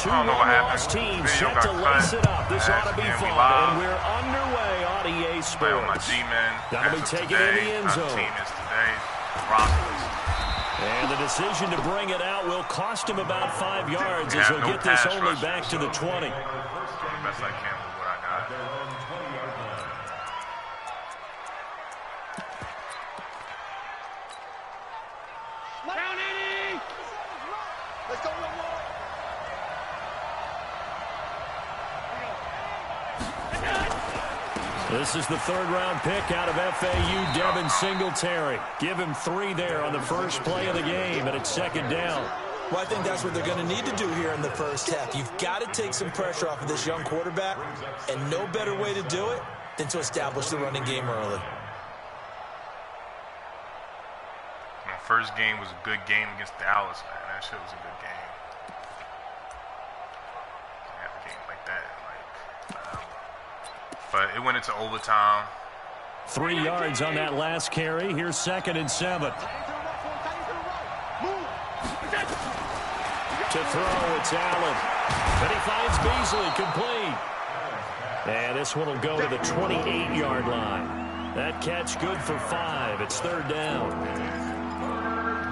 two one-loss teams set to lace it up. This ought to be fun, and we're underway on EA Sports. That'll be taken in the end zone. And the decision to bring it out will cost him about 5 yards as he'll get this only back to the 20. Best I can with what I got. Down 80! Let's go, one more! This is the third-round pick out of FAU, Devin Singletary. Give him 3 there on the first play of the game, and it's second down. Well, I think that's what they're going to need to do here in the first half. You've got to take some pressure off of this young quarterback, and no better way to do it than to establish the running game early. My first game was a good game against Dallas, man. That shit was a good game. I have a game like that, but it went into overtime. 3 yards on that last carry. Here's 2nd and 7. To throw, it's Allen. But he finds Beasley complete. And this one will go to the 28-yard line. That catch good for 5. It's third down.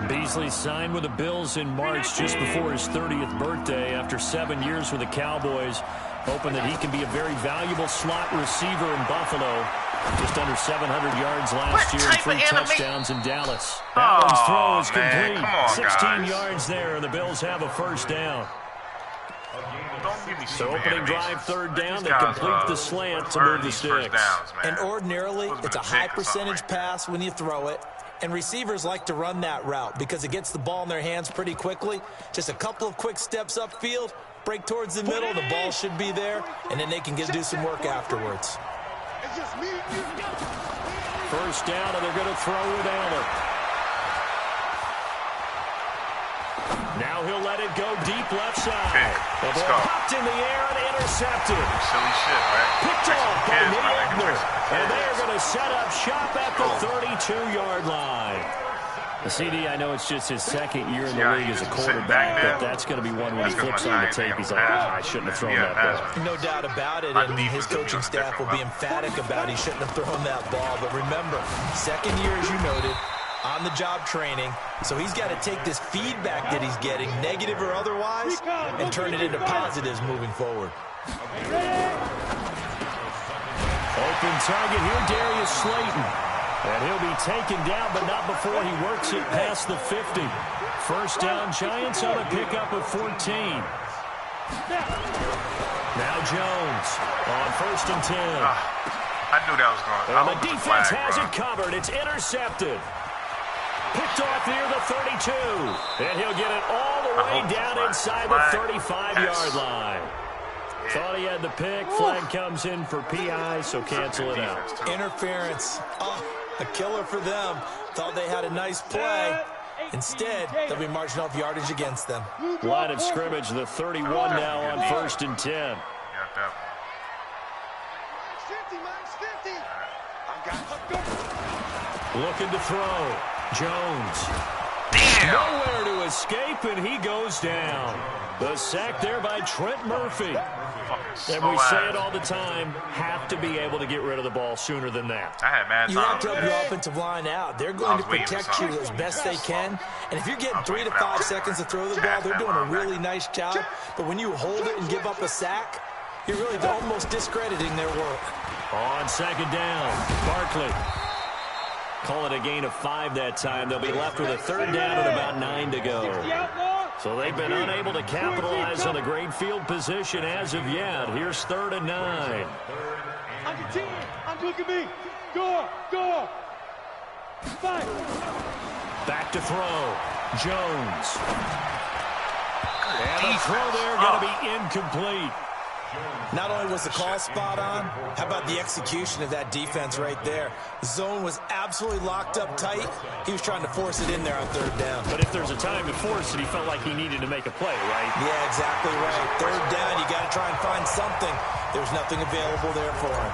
Beasley signed with the Bills in March just before his 30th birthday after 7 years with the Cowboys, hoping that he can be a very valuable slot receiver in Buffalo. Just under 700 yards last year and 3 touchdowns in Dallas. Allen's throw is complete. On, 16 yards there, and the Bills have a first down. Don't give me So opening drive, third down. They complete the slant to move the sticks. And ordinarily, it's a high percentage pass when you throw it. And receivers like to run that route because it gets the ball in their hands pretty quickly. Just a couple of quick steps upfield, break towards the middle, the ball should be there, and then they can do some work afterwards. First down, and they're going to throw with Allen. Now he'll let it go deep left side. Okay, the ball popped in the air and intercepted. Silly shit, right? Picked off by Nick Ebner. And they're going to set up shop at the 32-yard line. The CD, I know it's just his second year in the league as a quarterback, but that's going to be one when he flips on the tape. He's like, I shouldn't have thrown that ball. No doubt about it, and his coaching staff will be emphatic about he shouldn't have thrown that ball. But remember, second year, as you noted, on-the-job training, so he's got to take this feedback that he's getting, negative or otherwise, and turn it into positives moving forward. Open target here, Darius Slayton. And he'll be taken down, but not before he works it past the 50. First down, Giants on a pickup of 14. Now Jones on 1st and 10. I knew that was going. And the defense has it covered. It's intercepted. Picked off near the 32. And he'll get it all the way down inside the 35-yard line. Thought he had the pick. Flag comes in for PI, so cancel it out. Interference. Oh, a killer for them. Thought they had a nice play. Instead, they'll be marching off yardage against them. Line of scrimmage, the 31 now on 1st and 10. Got that one. Looking to throw. Jones. Damn. Nowhere to escape, and he goes down. The sack there by Trent Murphy. And we say it all the time, have to be able to get rid of the ball sooner than that. I had mad time. You have to help your offensive line out. They're going to protect you as best they can. And if you're getting 3 to 5 seconds to throw the ball, they're doing a really nice job. But when you hold it and give up a sack, you're really almost discrediting their work. On second down, Barkley. Call it a gain of 5 that time. They'll be left with a third down and about 9 to go. So they've been unable to capitalize on the great field position as of yet. Here's 3rd and 9. Look at me. Go. Fight. Back to throw. Jones. And the throw there going to be incomplete. Not only was the call spot on, how about the execution of that defense right there? The zone was absolutely locked up tight. He was trying to force it in there on 3rd down. But if there's a time to force it, he felt like he needed to make a play, right? Yeah, exactly right. 3rd down, you got to try and find something. There's nothing available there for him.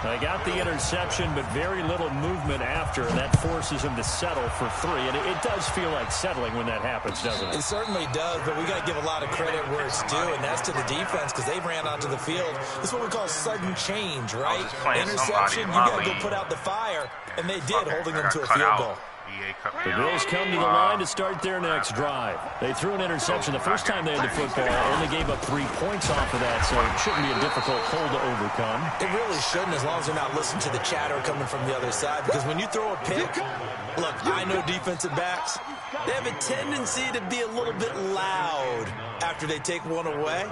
They got the interception, but very little movement after, and that forces him to settle for 3. And it does feel like settling when that happens, doesn't it? It certainly does, but we got to give a lot of credit where it's due, and that's to the defense because they ran onto the field. This is what we call sudden change, right? Interception, you got to go put out the fire, and they did, holding them to a field goal. The Bills come to the line to start their next drive. They threw an interception the first time they had the football, only gave up 3 points off of that, so it shouldn't be a difficult hole to overcome. It really shouldn't, as long as they're not listening to the chatter coming from the other side, because when you throw a pick, look, I know defensive backs, they have a tendency to be a little bit loud after they take one away,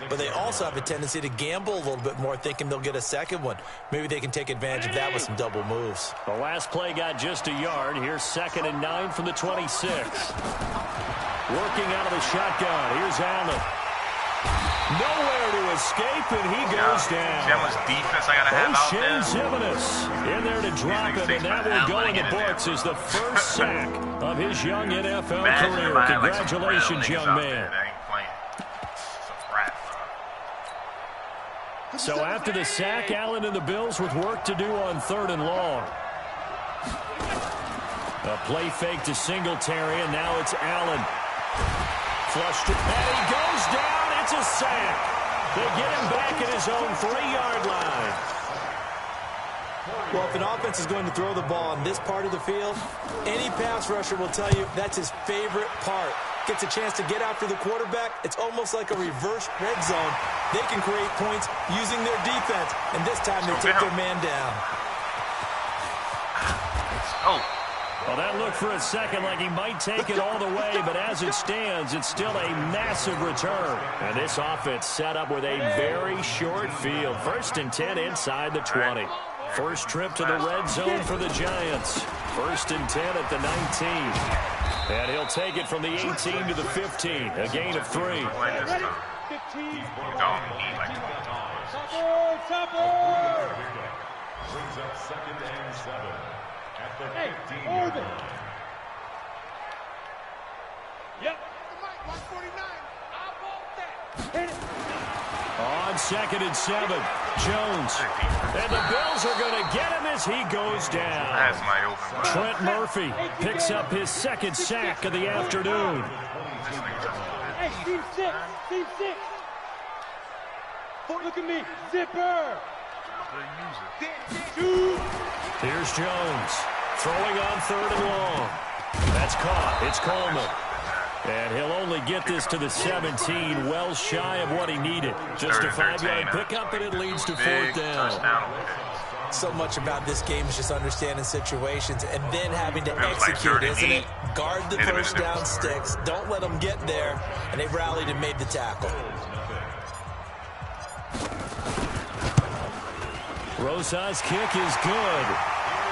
but they also have a tendency to gamble a little bit more, thinking they'll get a second one. Maybe they can take advantage of that with some double moves. The last play got just a yard. Here's 2nd and 9 from the 26. Working out of the shotgun. Here's Allen. Nowhere to escape, and he goes down. That was defense I got to have out there. Zimenez in there to drop him, and that will go in the books as the first sack of his young NFL career. Congratulations, young man. So after the sack, Allen and the Bills with work to do on 3rd and long. A play fake to Singletary, and now it's Allen. Flushed it, and he goes down. It's a sack. They get him back at his own 3-yard line. Well, if an offense is going to throw the ball on this part of the field, any pass rusher will tell you that's his favorite part. Gets a chance to get after the quarterback. It's almost like a reverse red zone. They can create points using their defense, and this time they take their man down. Oh. Well, that looked for a second like he might take it all the way, but as it stands, it's still a massive return. And this offense set up with a very short field. 1st and 10 inside the 20. First trip to the red zone for the Giants. 1st and 10 at the 19. And he'll take it from the 18 to the 15. A gain of 3. Brings up 2nd and 7 at the 15-yard line. Yep. On 2nd and 7, Jones. And the Bills are going to get him as he goes down. That's my open. Trent Murphy picks up his 2nd sack of the afternoon. Hey, team 6. Team 6. Look at me. Zipper. Here's Jones. Throwing on 3rd and long. That's caught. It's Coleman. And he'll only get this to the 17, well shy of what he needed. Just a 5-yard pickup, and it leads to 4th down. So much about this game is just understanding situations and then having to execute, isn't it? Guard the first down sticks. Don't let them get there. And they rallied and made the tackle. Rosa's kick is good.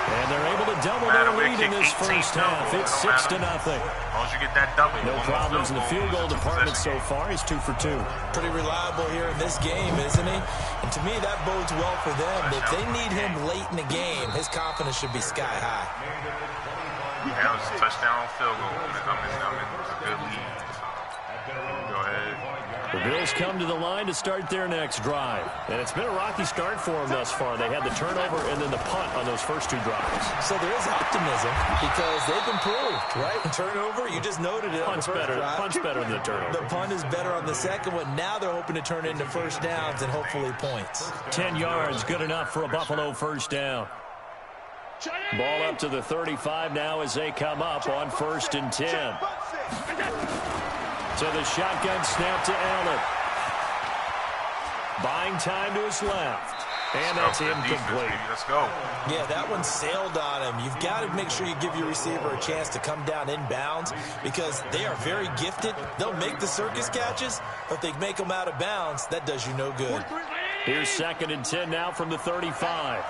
And they're able to double their lead in this first half. It's 6-0. As long as you get that double. No problems in the field goal department so far. He's 2 for 2. Pretty reliable here in this game, isn't he? And to me, that bodes well for them. If they need him late in the game, his confidence should be sky high. That was a touchdown field goal. I'm in a good lead. So go ahead. The Bills come to the line to start their next drive. And it's been a rocky start for them thus far. They had the turnover and then the punt on those first 2 drives. So there is optimism because they've improved, right? Turnover, you just noted it. Punt's better than the turnover. The punt is better on the second one. Now they're hoping to turn into first downs and hopefully points. 10 yards, good enough for a Buffalo first down. Ball up to the 35 now as they come up on 1st and 10. So the shotgun snap to Allen. Buying time to his left. And that's incomplete. Let's go. Yeah, that one sailed on him. You've got to make sure you give your receiver a chance to come down inbounds because they are very gifted. They'll make the circus catches, but if they make them out of bounds, that does you no good. Here's 2nd and 10 now from the 35.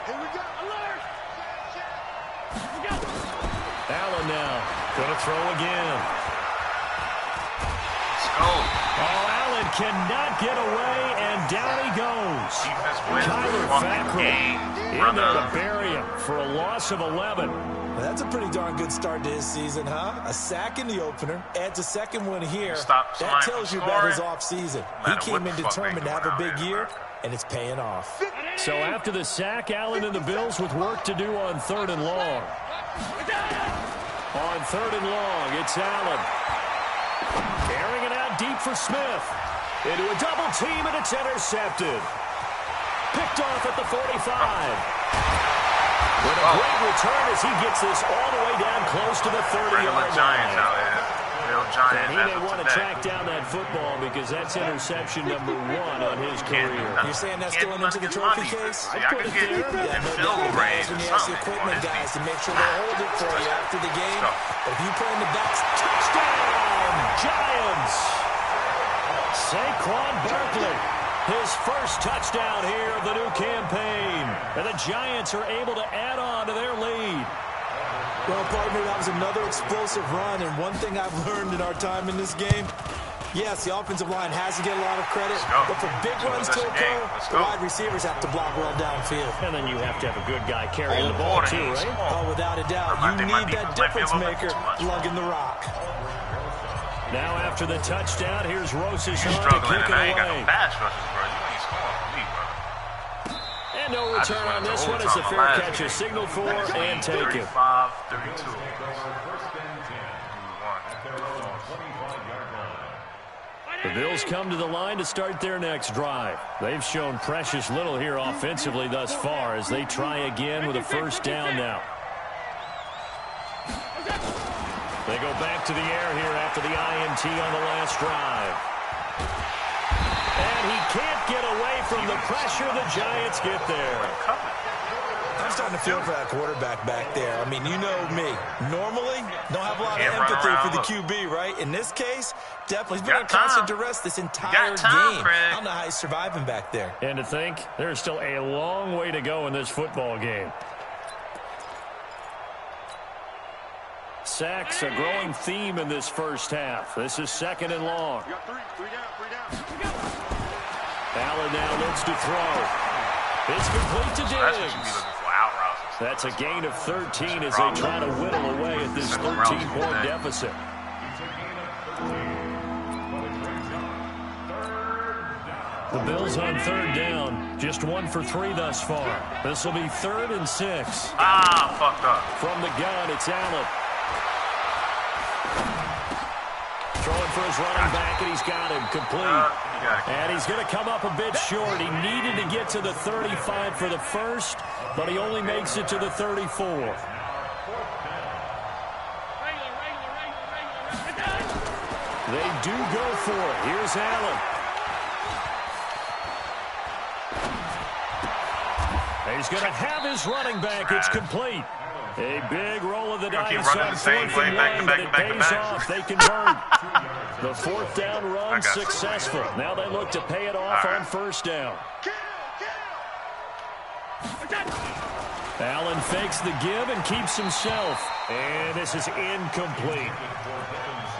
Allen now going to throw again. Oh, Allen cannot get away, and down he goes. Kyler Fackrell in there to bury him for a loss of 11. Well, that's a pretty darn good start to his season, huh? A sack in the opener, adds a second one here. That tells you about his offseason. He came in determined to have a big year, and it's paying off. So after the sack, Allen and the Bills with work to do on 3rd and long. On 3rd and long, it's Allen. Carrying it out deep for Smith. Into a double team, and it's intercepted. Picked off at the 45. With a great return as he gets this all the way down close to the 30-yard line. And he may want to track down that football because that's interception number 1 on his career. You're saying that's going into the trophy case? I put it there. Yeah, no doubt. When you ask the equipment guys to make sure they hold it for you after the game. But if you play in the backs, touchdown, Giants! Saquon Barkley, his first touchdown here of the new campaign. And the Giants are able to add on to their lead. Well, partner, that was another explosive run. And one thing I've learned in our time in this game, yes, the offensive line has to get a lot of credit. But for big runs to occur, the wide receivers have to block well downfield. And then you have to have a good guy carrying the ball too, right? Oh, without a doubt. You need that difference maker lugging the rock. Now after the touchdown, here's Rosas on to kick it I ain't got no away. pass rushes, bro. You ain't scoring for me, bro. And no return on this one as the fair catch is signaled for and taken. 35-32. The Bills come to the line to start their next drive. They've shown precious little here offensively thus far as they try again with a first down now. They go back to the air here after the INT on the last drive. And he can't get away from the pressure. The Giants get there. I'm starting to feel for that quarterback back there. I mean, you know me. Normally, don't have a lot of empathy for the QB, right? In this case, definitely. He's been on constant duress this entire game. I don't know how he's surviving back there. And to think, there's still a long way to go in this football game. Sacks, a growing theme in this first half. This is 2nd and long. Allen now looks to throw. It's complete to Diggs. That's a gain of 13 as they try to whittle away at this 13-point deficit. The Bills on 3rd down, just 1 for 3 thus far. This will be 3rd and 6. Fucked up. From the gun, it's Allen. Throwing for his running back, and he's got him complete. And he's going to come up a bit short. He needed to get to the 35 for the first, but he only makes it to the 34. They do go for it. Here's Allen. He's going to have his running back. It's complete. A big roll of the dice on 4th and 1, but it pays off. They convert. The 4th down run successful. Now they look to pay it off on 1st down. Allen fakes the give and keeps himself. And this is incomplete.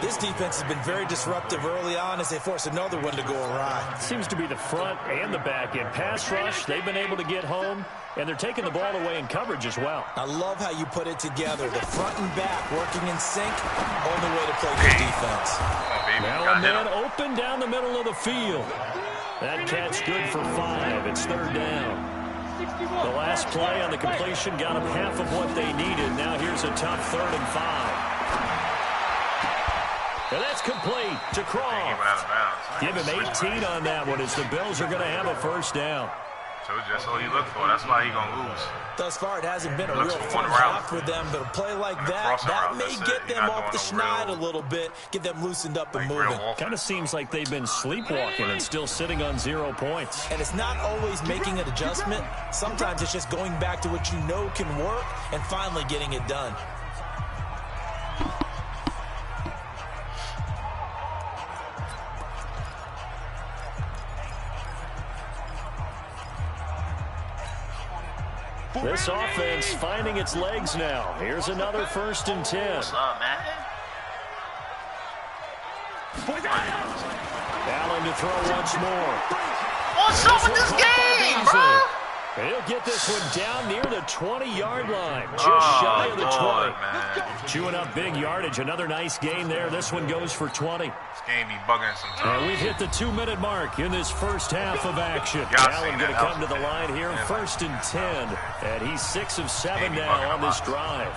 This defense has been very disruptive early on as they force another one to go awry. Seems to be the front and the back end. Pass rush, they've been able to get home, and they're taking the ball away in coverage as well. I love how you put it together. The front and back working in sync. Only way to play good defense. Now a man open down the middle of the field. That catch good for 5. It's 3rd down. The last play on the completion got them half of what they needed. Now here's a tough 3rd and 5. And that's complete to Croft. Give him 18 on that one as the Bills are going to have a first down. So that's all you look for. That's why he's going to lose. Thus far, it hasn't been a real fun half for them, but a play like that may get them off the schneid a little bit, get them loosened up and moving. Kind of seems like they've been sleepwalking and still sitting on 0 points. And it's not always making an adjustment. Sometimes it's just going back to what you know can work and finally getting it done. This offense finding its legs now. Here's another 1st and 10. What's up, man? Allen to throw once more. What's up with this game, bro? He'll get this one down near the 20-yard line. Just shy of the 20. Man. Chewing up big yardage. Another nice gain there. This one goes for 20. This game be bugging sometimes. And we've hit the 2-minute mark in this first half of action. Allen going to come to the line here, 1st and 10. And he's 6 of 7 now on this drive.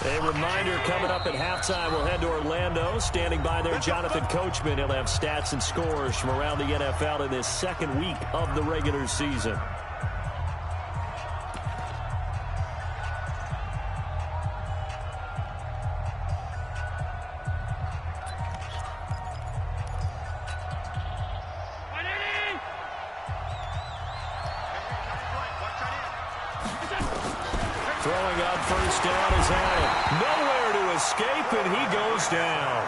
A reminder coming up at halftime, we'll head to Orlando. Standing by there, Jonathan Coachman. He'll have stats and scores from around the NFL in this second week of the regular season. Throwing up first down is Allen. Nowhere to escape, and he goes down.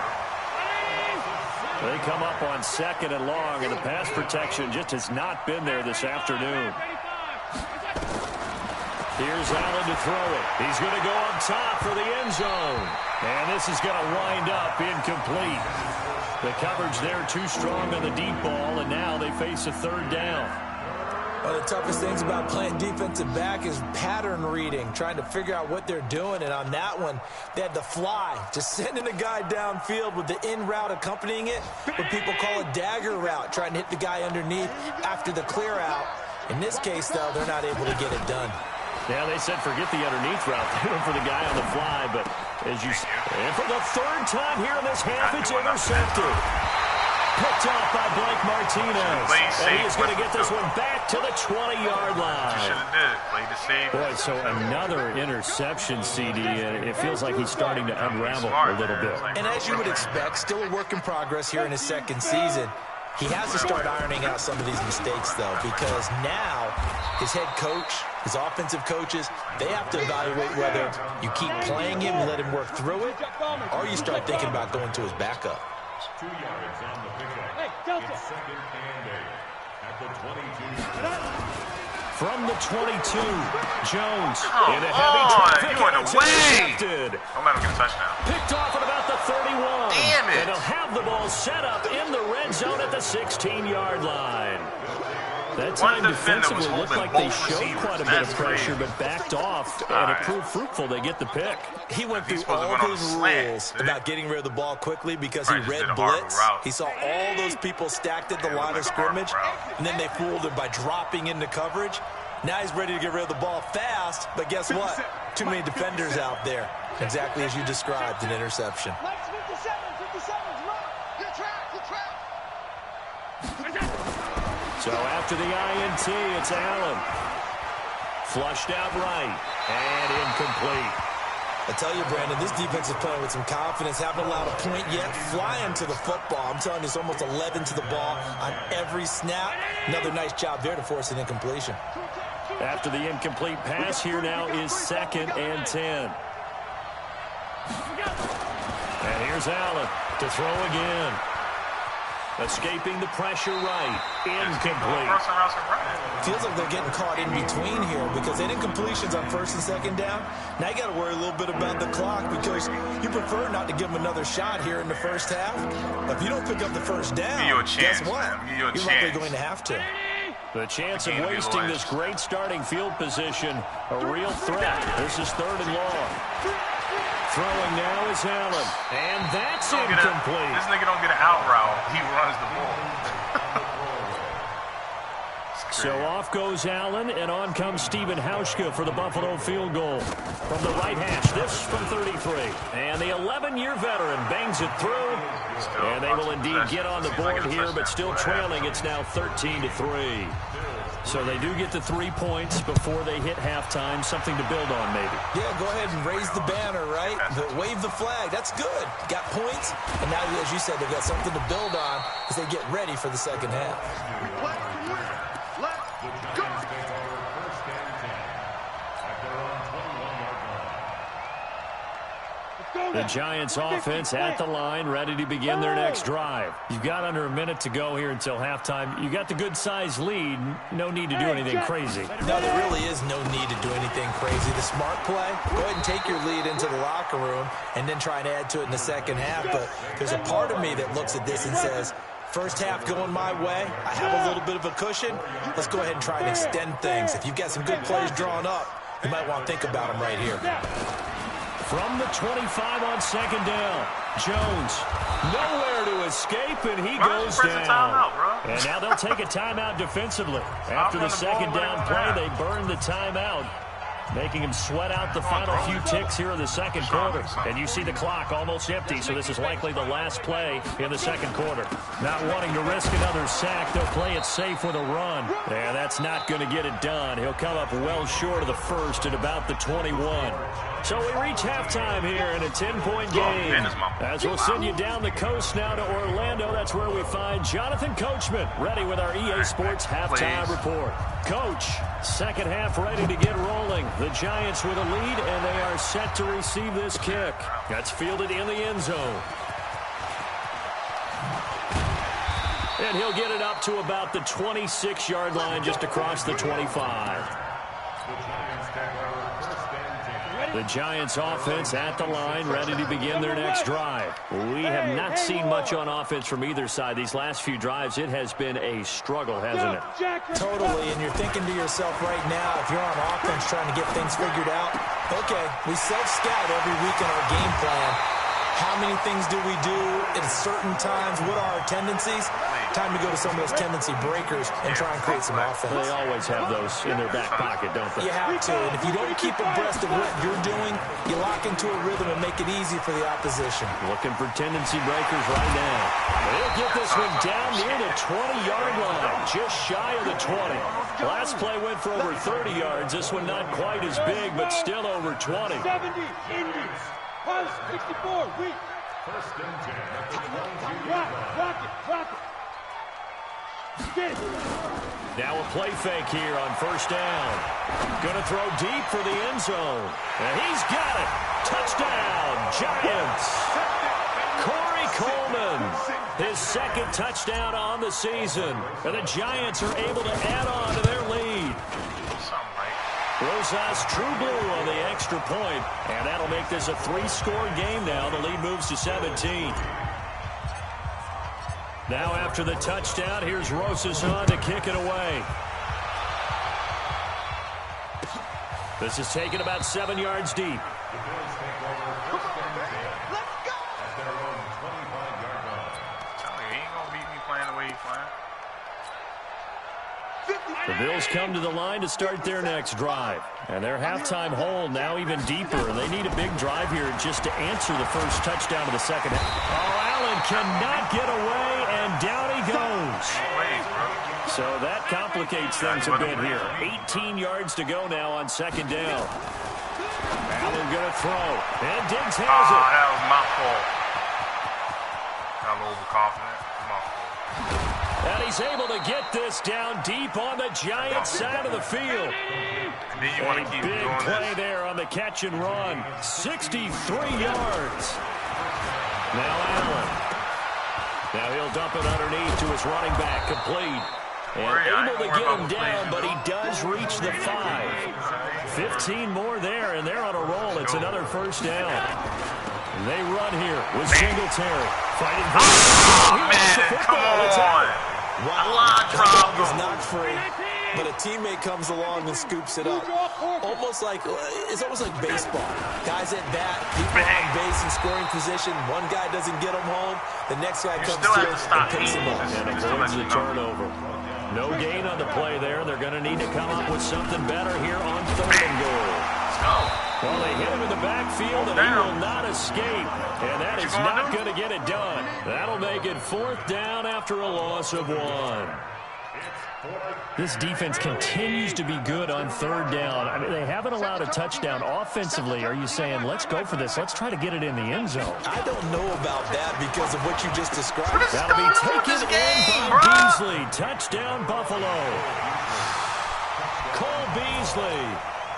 They come up on 2nd and long, and the pass protection just has not been there this afternoon. Here's Allen to throw it. He's going to go up top for the end zone. And this is going to wind up incomplete. The coverage there too strong on the deep ball, and now they face a 3rd down. One of the toughest things about playing defensive back is pattern reading, trying to figure out what they're doing. And on that one, they had to fly, just sending a guy downfield with the in route accompanying it, what people call a dagger route, trying to hit the guy underneath after the clear out. In this case, though, they're not able to get it done. Yeah, they said forget the underneath route. They went for the guy on the fly, but as you see, and for the 3rd time here in this half, it's intercepted. Picked off by Blake Martinez. And he is going to get this one back to the 20-yard line. You should have did. Played the save. Boy, so another interception, CD, and it feels like he's starting to unravel a little bit. And as you would expect, still a work in progress here in his 2nd season. He has to start ironing out some of these mistakes, though, because now his head coach, his offensive coaches, they have to evaluate whether you keep playing him and let him work through it, or you start thinking about going to his backup. 2 yards on the pickup. It's 2nd and 8 at the 22. From the 22, Jones in a Oh, heavy traffic. you went away. Intercepted. Don't let him get a touchdown. Picked off at about the 31. Damn it. And he'll have the ball set up in the red zone at the 16-yard line. That time defensively looked like they showed quite a bit of pressure, but backed off, and it proved fruitful. They get the pick. He went through all his rules about getting rid of the ball quickly because he read blitz. He saw all those people stacked at the line of scrimmage, and then they fooled him by dropping into coverage. Now he's ready to get rid of the ball fast, but guess what? Too many defenders out there. Exactly as you described, an interception. So after the INT, it's Allen. Flushed out right and incomplete. I tell you, Brandon, this defense is playing with some confidence. Haven't allowed a point yet. Flying to the football. I'm telling you, it's almost 11 to the ball on every snap. Another nice job there to force an incompletion. After the incomplete pass, here now is 2nd and 10. And here's Allen to throw again. Escaping the pressure right. Incomplete. Feels like they're getting caught in between here because they did incompletions on 1st and 2nd down. Now you got to worry a little bit about the clock because you prefer not to give them another shot here in the first half. If you don't pick up the 1st down, guess what? You're likely going to have to. The chance of wasting this great starting field position, a real threat. This is 3rd and long. Throwing now is Allen, and that's incomplete. This nigga don't get an out route. He runs the ball. So off goes Allen, and on comes Stephen Hauschka for the Buffalo field goal. From the right hash, this from 33. And the 11-year veteran bangs it through. And they will indeed get on the board here, but still trailing. It's now 13-3. So they do get the 3 points before they hit halftime. Something to build on, maybe. Yeah, go ahead and raise the banner, right? Wave the flag. That's good. Got points. And now, as you said, they've got something to build on as they get ready for the 2nd half. The Giants offense at the line, ready to begin their next drive. You've got under a minute to go here until halftime. You got the good-sized lead. No need to do anything crazy. No, there really is no need to do anything crazy. The smart play, go ahead and take your lead into the locker room and then try and add to it in the second half. But there's a part of me that looks at this and says, first half going my way, I have a little bit of a cushion. Let's go ahead and try and extend things. If you've got some good plays drawn up, you might want to think about them right here. From the 25 on second down, Jones nowhere to escape, and he goes down. And now they'll take a timeout defensively. After the second down play, they burn the timeout, making him sweat out the final few ticks here in the second quarter. And you see the clock almost empty, so this is likely the last play in the second quarter. Not wanting to risk another sack, they'll play it safe with a run. And that's not going to get it done. He'll come up well short of the first at about the 21. So we reach halftime here in a 10-point game. As we'll send you down the coast now to Orlando, that's where we find Jonathan Coachman, ready with our EA Sports halftime report. Coach, second half ready to get rolling. The Giants with a lead, and they are set to receive this kick. That's fielded in the end zone. And he'll get it up to about the 26-yard line, just across the 25. The Giants offense at the line, ready to begin their next drive. We have not seen much on offense from either side. These last few drives, it has been a struggle, hasn't it? Totally, and you're thinking to yourself right now, if you're on offense trying to get things figured out, okay, we self-scout every week in our game plan. How many things do we do at certain times? What are our tendencies? Time to go to some of those tendency breakers and try and create some offense. They always have those in their back pocket, don't they? You have to, and if you don't keep abreast of what you're doing, you lock into a rhythm and make it easy for the opposition. Looking for tendency breakers right now. They'll get this one down near the 20-yard line, just shy of the 20. Last play went for over 30 yards. This one not quite as big, but still over 20. 70 Indians. 64, weak. First and 10 at the 22. Rock it. Now a play fake here on first down. Going to throw deep for the end zone. And he's got it. Touchdown, Giants. Corey Coleman, his second touchdown on the season. And the Giants are able to add on to their lead. Rosas True Blue on the extra point, and that'll make this a three-score game now. The lead moves to 17. Now after the touchdown, here's Rosas on to kick it away. This is taken about 7 yards deep. The Bills come to the line to start their next drive. And their halftime hole now even deeper. And they need a big drive here just to answer the first touchdown of the second half. Oh, Allen cannot get away, and down he goes. So that complicates things a bit here. 18 yards to go now on second down. Allen going to throw. And Diggs has it. That was my fault. Got a little overconfident. My fault. And he's able to get this down deep on the Giants side of the field. And then you want to keep big doing play this. there on the catch and run. 63 yards. Now Allen. Now he'll dump it underneath to his running back, complete. And able to get him down, but he does reach the 5. 15 more there, and they're on a roll. It's another first down. And they run here with Singletary. Fighting for man, come on. Wow, is not free, but a teammate comes along and scoops it up. It's almost like baseball. Guys at bat, people on base in scoring position. One guy doesn't get him home. The next guy comes through and picks him up. And avoids the turnover. No gain on the play there. They're going to need to come up with something better here on third and goal. Let's go. Well, they hit him in the backfield, and he will not escape. And that is not going to get it done. That'll make it fourth down after a loss of 1. This defense continues to be good on third down. I mean, they haven't allowed a touchdown offensively. Are you saying, let's go for this? Let's try to get it in the end zone. I don't know about that because of what you just described. That'll be taken in by Beasley. Touchdown, Buffalo. Cole Beasley.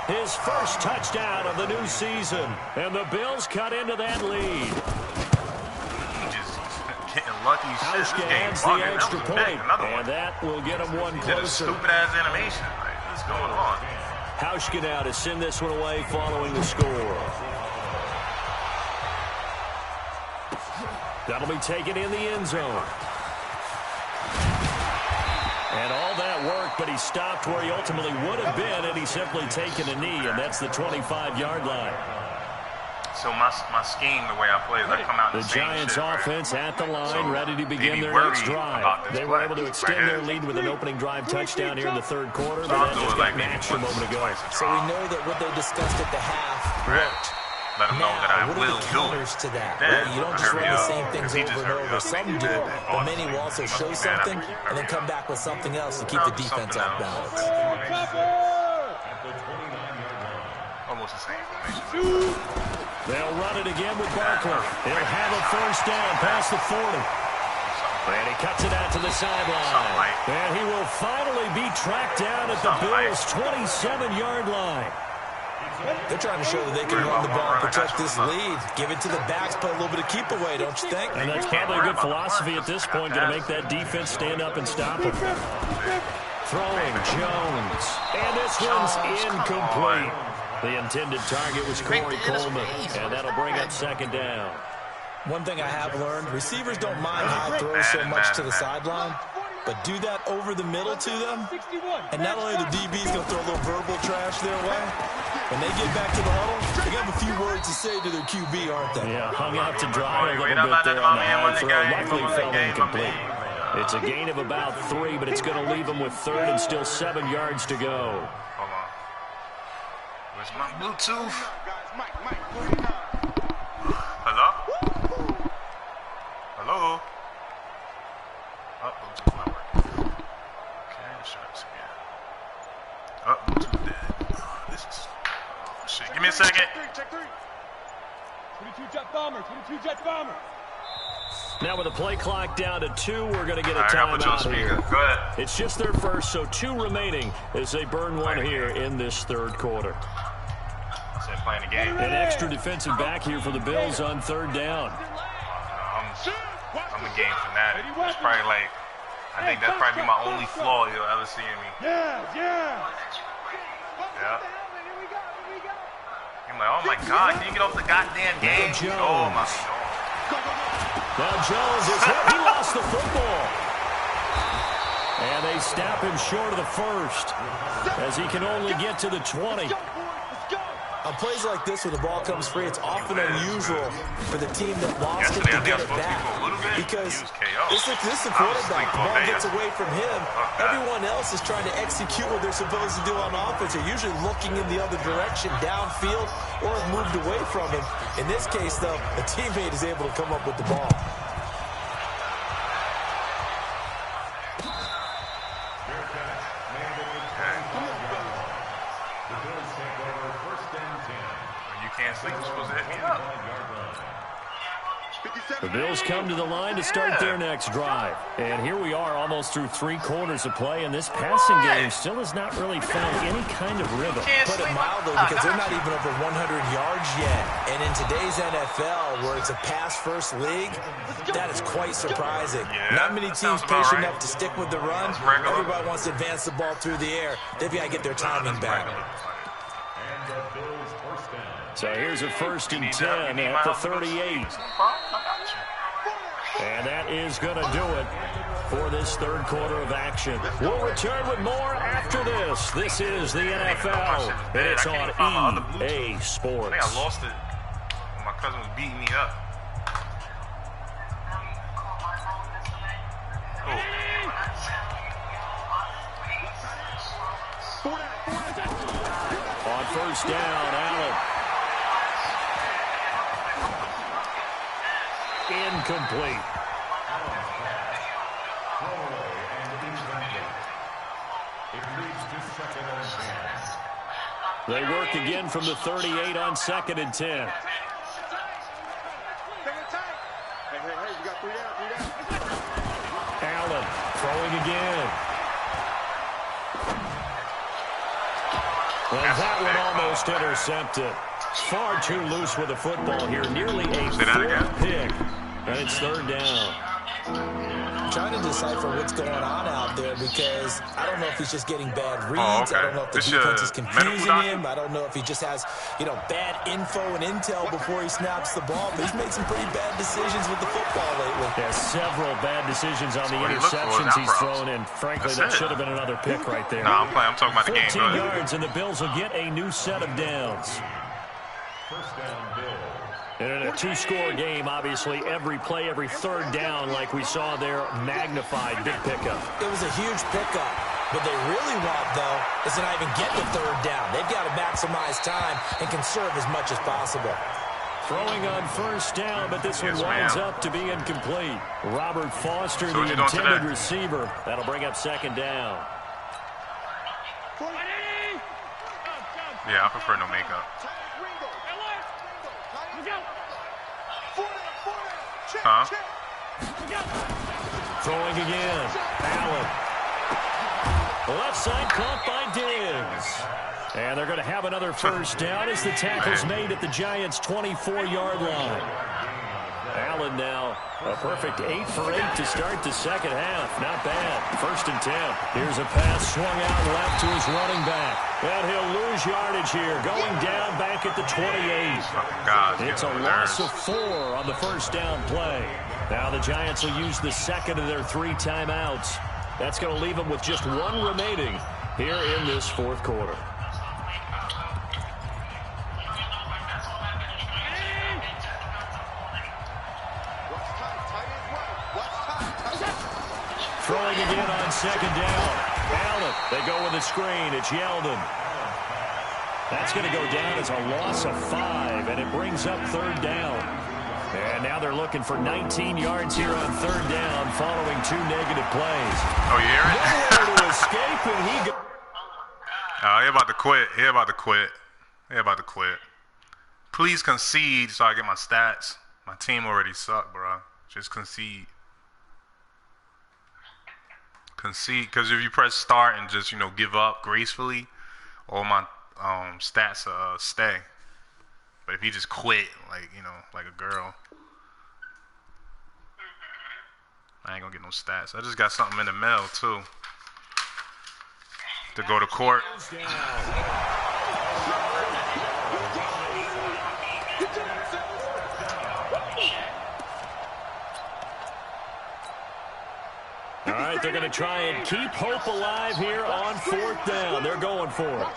His first touchdown of the new season. And the Bills cut into that lead. Just getting lucky. Hauschka adds the extra point. And that will get him one closer. Did a stupid-ass animation. Like, what's going on? Hauschka now to send this one away following the score. That'll be taken in the end zone. And all that work, but he stopped where he ultimately would have been, and he's simply taken a knee, and that's the 25-yard line. So my scheme, the way I play, is I come out the Giants offense at the line, ready to begin their next drive. They were able to extend their lead with an opening drive touchdown here in the third quarter, but that just got matched a moment ago. So we know that what they discussed at the half worked. Let them know that I will do it. To that, right? You don't just run the same things over and over. Some do, but many will also show something and then come back with something else to keep the defense off balance. Almost the same formation. They'll run it again with Barkley. He'll have a first down past the 40. And he cuts it out to the sideline. And he will finally be tracked down at the Bills' 27-yard line. They're trying to show that they can run the ball and protect this lead. Give it to the backs, put a little bit of keep away, don't you think? And that's probably a good philosophy at this point, going to make that defense stand up and stop him. Throwing Jones. And this one's incomplete. The intended target was Corey Coleman. And that'll bring up second down. One thing I have learned, receivers don't mind high throws so much to the sideline, but do that over the middle to them, and not only the DB's going to throw a little verbal trash their way, when they get back to the huddle, they got a few words to say to their QB, aren't they? Yeah, hung out to dry a little bit there on the high throw. Luckily fell incomplete. It's a gain of about 3, but it's going to leave them with third and still 7 yards to go. Hold on. Where's my Bluetooth? Hello? Hello? Oh, Bluetooth not working. Okay, let's try this again. Oh, Bluetooth dead. Oh, this is... Oh, shit. Give me a second. Check 3. 22 jet bomber. 22 jet bomber. Now with the play clock down to 2, we're going to get a timeout here. Go ahead. It's just their first, so 2 remaining as they burn one here in this third quarter. Playing the game. An extra defensive back here for the Bills on third down. I'm a game fanatic. It's probably like, I think that's probably my only flaw you'll ever see in me. Yeah. I'm like, oh my God, can you get off the goddamn game? Oh my God. Now Jones is hit. He lost the football. And they snap him short of the first as he can only get to the 20. On plays like this, when the ball comes free, it's often unusual for the team that lost it to get it back. Because this is the quarterback. The ball gets away from him. Everyone else is trying to execute what they're supposed to do on offense. They're usually looking in the other direction, downfield, or have moved away from him. In this case, though, a teammate is able to come up with the ball. The Bills come to the line to start their next drive. And here we are almost through 3 quarters of play, and this passing game still has not really found any kind of rhythm. Put it mildly, because they're not even over 100 yards yet. And in today's NFL, where it's a pass-first league, that is quite surprising. Not many teams patient enough to stick with the run. Everybody wants to advance the ball through the air. They've got to get their timing back. So here's a 1st and 10 at the 38. And that is going to do it for this third quarter of action. We'll return with more after this. This is the NFL, and it's on EA Sports. I think I lost it when my cousin was beating me up. On first down, Allen. Incomplete. They work again from the 38 on 2nd and 10. Allen throwing again. Well, that one almost intercepted. Far too loose with the football here. Nearly a fourth pick. And it's third down. I'm trying to decipher what's going on out there because I don't know if he's just getting bad reads. I don't know if the defense is confusing him. I don't know if he just has, bad info and intel before he snaps the ball. But he's made some pretty bad decisions with the football lately. Yeah, several bad decisions on the interceptions he's thrown, and frankly, that should have been another pick right there. No, I'm talking about the game. 14 yards, and the Bills will get a new set of downs. First down, Bills. And in a two-score game, obviously, every play, every third down, like we saw there, magnified. Big pickup. It was a huge pickup. What they really want, though, is to not even get the third down. They've got to maximize time and conserve as much as possible. Throwing on first down, but this one winds up to be incomplete. Robert Foster, the intended receiver. That'll bring up second down. Yeah, I prefer no makeup. Huh? Throwing again. Allen. Left side caught by Diggs. And they're going to have another first down as the tackle's made at the Giants' 24-yard line. Allen now a perfect 8 for 8 to start the second half. Not bad. First and 10. Here's a pass swung out left to his running back. And he'll lose yardage here. Going down back at the 28. It's a loss of 4 on the first down play. Now the Giants will use the second of their 3 timeouts. That's going to leave them with just 1 remaining here in this fourth quarter. Throwing again on second down. Allen, they go with a screen. It's Yeldon. That's going to go down as a loss of 5, and it brings up third down. And now they're looking for 19 yards here on third down following 2 negative plays. Oh, you hear it? Nowhere to escape, and he he about to quit. He about to quit. He about to quit. Please concede so I get my stats. My team already suck, bro. Just concede. Concede, because if you press start and just, give up gracefully, all my stats stay. But if he just quit, like a girl, I ain't gonna get no stats. I just got something in the mail, too, to go to court. All right, they're going to try and keep hope alive here on fourth down. They're going for it.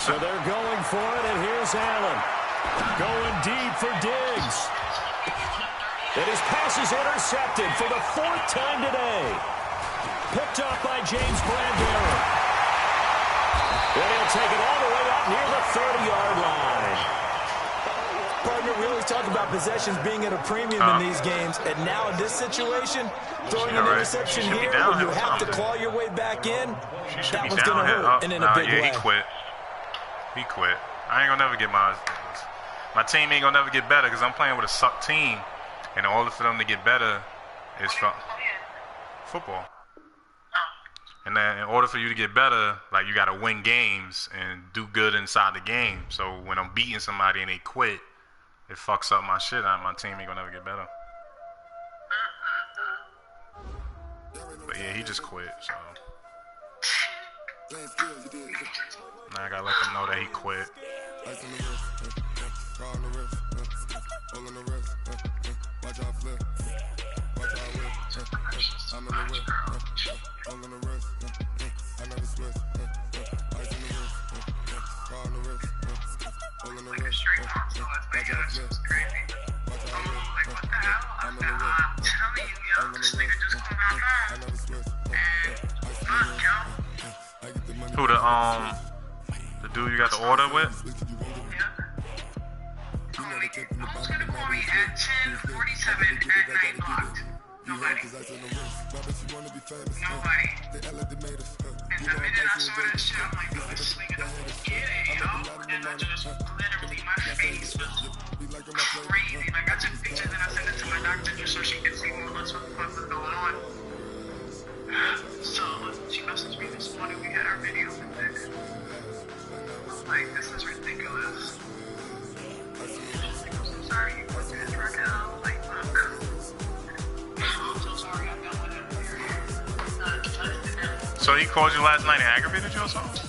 So they're going for it, and here's Allen. Going deep for Diggs. And his pass is intercepted for the 4th time today. Picked up by James Bradbury. And he'll take it all the way up near the 30-yard line. Partner, we always talk about possessions being at a premium in these games, and now in this situation, throwing an interception here when you have to claw your way back in, that one's going to hurt, and in a big way. He quit. He quit. I ain't going to never get my team ain't going to never get better because I'm playing with a suck team, and in order for them to get better is football. And then in order for you to get better, you got to win games and do good inside the game. So when I'm beating somebody and they quit, it fucks up my shit. My team ain't gonna never get better. But yeah, he just quit, so. Now I gotta let them know that he quit. Like a straight console, like, yo, this was crazy. Like, what the hell? I'm telling you, yo, this nigga just came out now. And, fuck, yo. The dude you got the order with? Yeah. Who's gonna call me at 10:47 at 9 blocked? Nobody. Nobody. And the minute I saw that shit, I'm like, yo, this nigga doesn't get it, yo. And I just literally, my face was crazy. Like, I took pictures and I sent it to my doctor just so she could see more or less what the fuck was going on. So, she messaged me this morning. We had our video from this. Like, this is ridiculous. I'm sorry you went through this record. Like, look. I'm so sorry I'm done with him. Period. So he called you last night and aggravated you or something?